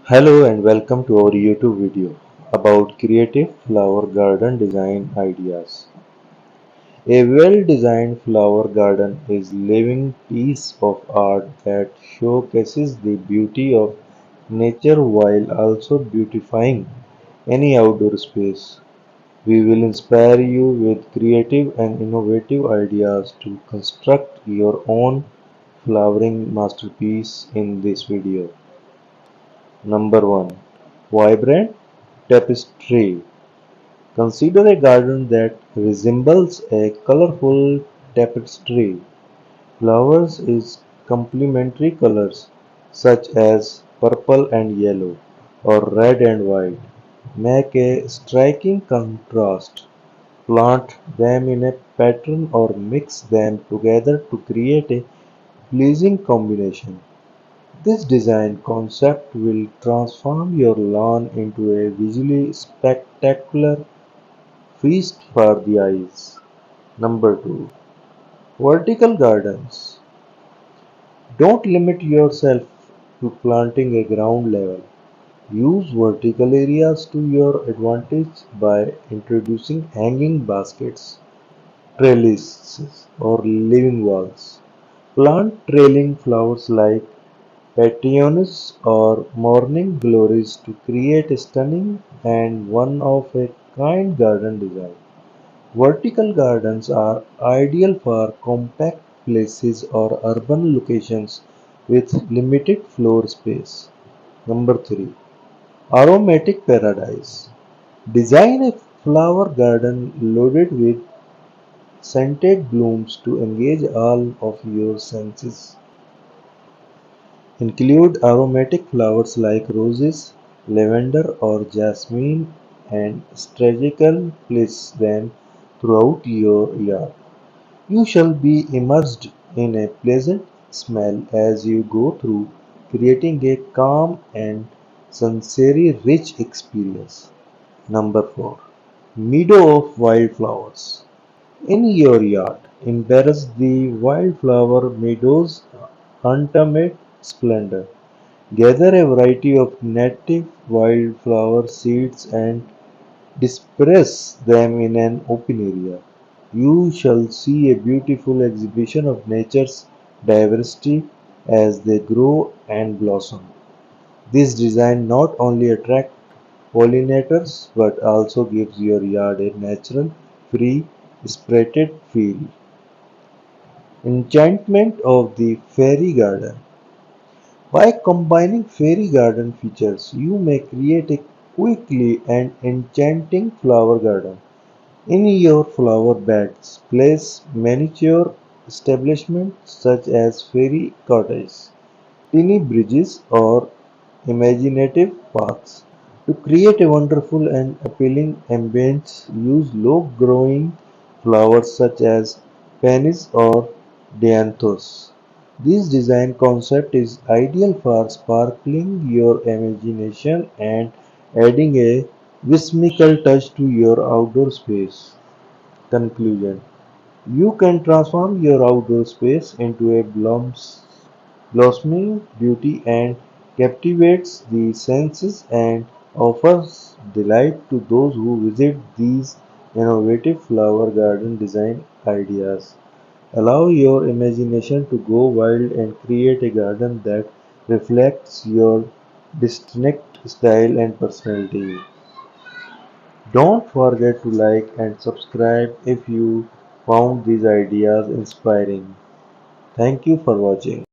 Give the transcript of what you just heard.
Hello and welcome to our YouTube video about creative flower garden design ideas. A well-designed flower garden is a living piece of art that showcases the beauty of nature while also beautifying any outdoor space. We will inspire you with creative and innovative ideas to construct your own flowering masterpiece in this video. Number 1. Vibrant Tapestry. Consider a garden that resembles a colorful tapestry. Flowers is complementary colors such as purple and yellow or red and white make a striking contrast. Plant them in a pattern or mix them together to create a pleasing combination. This design concept will transform your lawn into a visually spectacular feast for the eyes. Number 2. Vertical gardens. Don't limit yourself to planting a ground level. Use vertical areas to your advantage by introducing hanging baskets, trellises, or living walls. Plant trailing flowers like petunias or morning glories to create a stunning and one of a kind garden design. Vertical gardens are ideal for compact places or urban locations with limited floor space. Number 3. Aromatic Paradise. Design a flower garden loaded with scented blooms to engage all of your senses. Include aromatic flowers like roses, lavender or jasmine and strategically place them throughout your yard. You shall be immersed in a pleasant smell as you go through, creating a calm and sensory rich experience. Number 4. Meadow of Wildflowers. In your yard, embrace the wildflower meadows' untamed splendor. Gather a variety of native wildflower seeds and disperse them in an open area. You shall see a beautiful exhibition of nature's diversity as they grow and blossom. This design not only attracts pollinators but also gives your yard a natural, free, spirited feel. Enchantment of the Fairy Garden. By combining fairy garden features, you may create a quickly and enchanting flower garden. In your flower beds, place miniature establishments such as fairy cottages, tiny bridges, or imaginative paths. To create a wonderful and appealing ambience, use low-growing flowers such as peonies or dianthus. This design concept is ideal for sparkling your imagination and adding a whimsical touch to your outdoor space. Conclusion. You can transform your outdoor space into a blossoming beauty and captivates the senses and offers delight to those who visit these innovative flower garden design ideas. Allow your imagination to go wild and create a garden that reflects your distinct style and personality. Don't forget to like and subscribe if you found these ideas inspiring. Thank you for watching.